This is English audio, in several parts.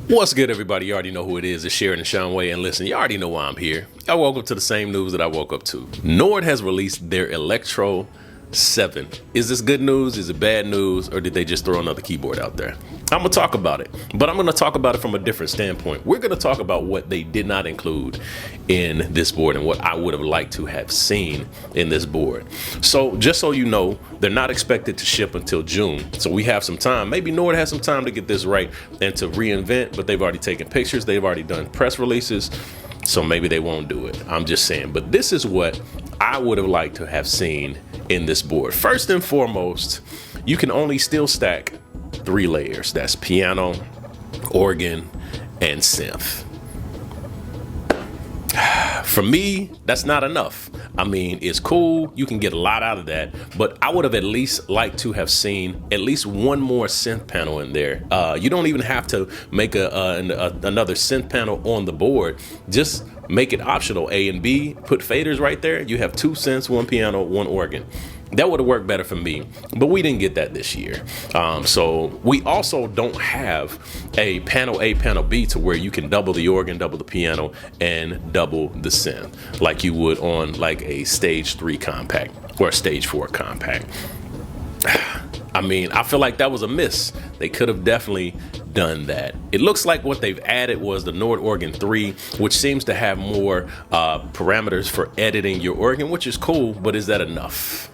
What's good, everybody? You already know who it is. It's Sharon and Sean Way. And listen, you already know why I'm here. I woke up to the same news that I woke up to. Nord has released their Electro 7. Is this good news? Is it bad news? Or did they just throw another keyboard out there? I'm going to talk about it, but I'm going to talk about it from a different standpoint. We're going to talk about what they did not include in this board and what I would have liked to have seen in this board. So just so you know, they're not expected to ship until June. So we have some time. Maybe Nord has some time to get this right and to reinvent, but they've already taken pictures. They've already done press releases. So maybe they won't do it. I'm just saying. But this is what I would have liked to have seen in this board. First and foremost, you can only still stack 3 layers. That's piano, organ, and synth. For me, that's not enough. I mean, it's cool. You can get a lot out of that, but I would have at least liked to have seen at least one more synth panel in there. You don't even have to make another synth panel on the board. Just make it optional. A and B, put faders right there. You have 2 synths, 1 piano, 1 organ. That would have worked better for me, but we didn't get that this year. So we also don't have a panel A, panel B to where you can double the organ, double the piano, and double the synth like you would on like a stage 3 compact or a stage 4 compact. I mean, I feel like that was a miss. They could have definitely done that. It looks like what they've added was the Nord Organ 3, which seems to have more parameters for editing your organ, which is cool, but is that enough?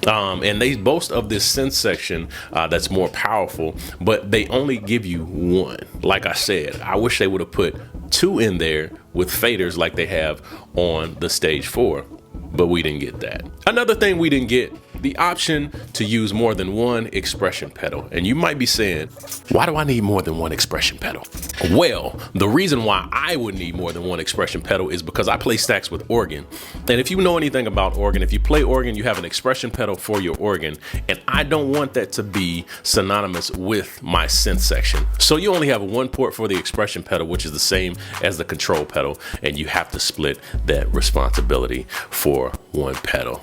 And they boast of this synth section that's more powerful, but they only give you 1. Like I said, I wish they would have put 2 in there with faders like they have on the stage 4, but we didn't get that. Another thing we didn't get, the option to use more than 1 expression pedal. And you might be saying, why do I need more than 1 expression pedal? Well, the reason why I would need more than 1 expression pedal is because I play stacks with organ. And if you know anything about organ, if you play organ, you have an expression pedal for your organ. And I don't want that to be synonymous with my synth section. So you only have 1 port for the expression pedal, which is the same as the control pedal. And you have to split that responsibility for 1 pedal.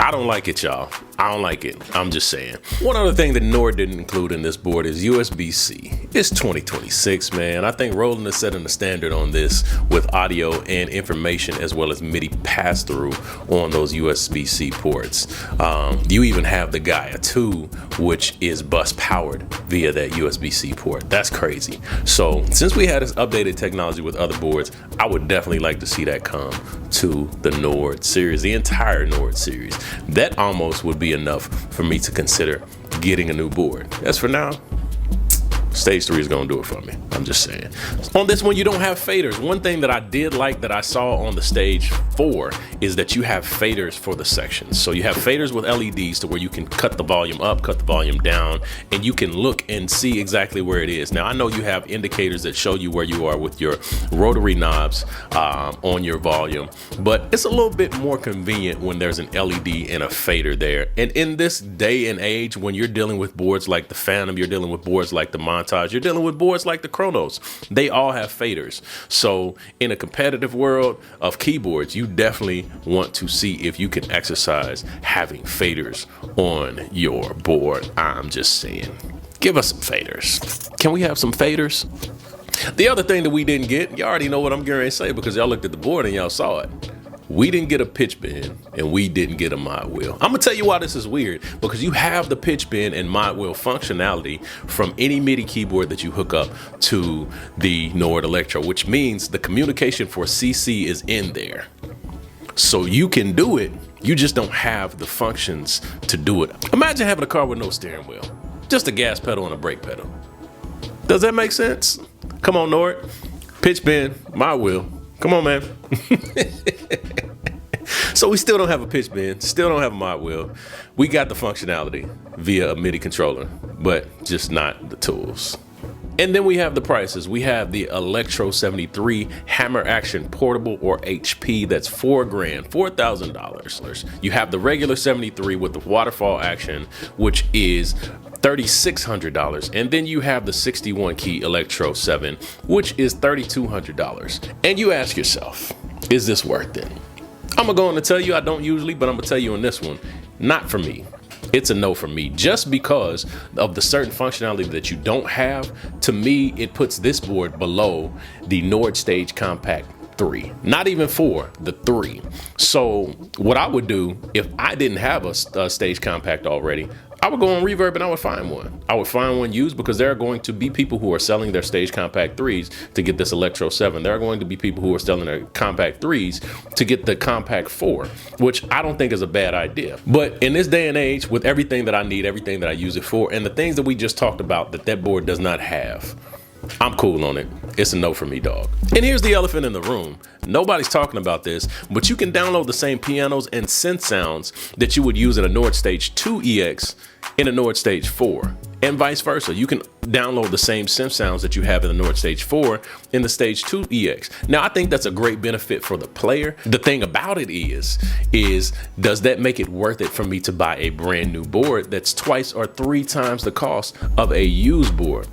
I don't like it, y'all. I don't like it. I'm just saying. One other thing that Nord didn't include in this board is USB-C. It's 2026, man. I think Roland is setting the standard on this with audio and information as well as MIDI pass-through on those USB-C ports. You even have the Gaia 2, which is bus powered via that USB-C port. That's crazy. So since we had this updated technology with other boards, I would definitely like to see that come to the Nord series, the entire Nord series. That almost would be enough for me to consider getting a new board. As for now, stage 3 is going to do it for me. I'm just saying. On this one, you don't have faders. One thing that I did like that I saw on the stage 4 is that you have faders for the sections. So you have faders with LEDs to where you can cut the volume up, cut the volume down, and you can look and see exactly where it is. Now, I know you have indicators that show you where you are with your rotary knobs on your volume, but it's a little bit more convenient when there's an LED and a fader there. And in this day and age, when you're dealing with boards like the Phantom, you're dealing with boards like the Montage, you're dealing with boards like the Chronos, they all have faders. So in a competitive world of keyboards, you definitely want to see if you can exercise having faders on your board. I'm just saying, give us some faders. Can we have some faders? The other thing that we didn't get, you already know what I'm going to say because y'all looked at the board and y'all saw it. We didn't get a pitch bend and we didn't get a mod wheel. I'm gonna tell you why this is weird, because you have the pitch bend and mod wheel functionality from any MIDI keyboard that you hook up to the Nord Electro, which means the communication for CC is in there. So you can do it, you just don't have the functions to do it. Imagine having a car with no steering wheel, just a gas pedal and a brake pedal. Does that make sense? Come on, Nord. Pitch bend, mod wheel. Come on, man. So we still don't have a pitch bend, still don't have a mod wheel. We got the functionality via a MIDI controller, but just not the tools. And then we have the prices. We have the Electro 73 Hammer Action Portable, or HP. That's $4,000. You have the regular 73 with the waterfall action, which is $3,600. And then you have the 61 key Electro 7, which is $3,200. And you ask yourself, is this worth it? I'm going to tell you I don't usually, but I'm going to tell you on this one, not for me. it's a no for me, just because of the certain functionality that you don't have. To me, it puts this board below the Nord Stage Compact 3, not even 4, the 3. So what I would do if I didn't have a Stage Compact already, I would go on Reverb and I would find one. I would find one used, because there are going to be people who are selling their Stage Compact 3s to get this Electro 7. There are going to be people who are selling their Compact 3s to get the Compact 4, which I don't think is a bad idea. But in this day and age, with everything that I need, everything that I use it for, and the things that we just talked about that board does not have, I'm cool on it. It's a no for me, dog. And here's the elephant in the room. Nobody's talking about this, but you can download the same pianos and synth sounds that you would use in a Nord Stage 2 EX in a Nord Stage 4, and vice versa. You can download the same synth sounds that you have in the Nord Stage 4 in the Stage 2 EX. Now, I think that's a great benefit for the player. The thing about it is does that make it worth it for me to buy a brand new board that's 2 or 3 times the cost of a used board?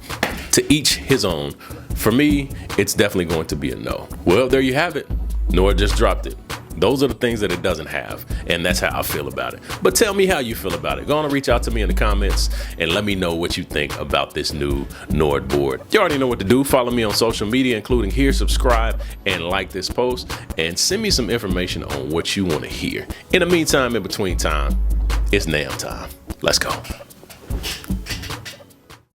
To each his own. For me, it's definitely going to be a no. Well, there you have it. Nord just dropped it. Those are the things that it doesn't have, and that's how I feel about it. But tell me how you feel about it. Go on and reach out to me in the comments and let me know what you think about this new Nord board. You already know what to do. Follow me on social media, including here, subscribe, and like this post, and send me some information on what you want to hear. In the meantime, in between time, it's NAMM time. Let's go.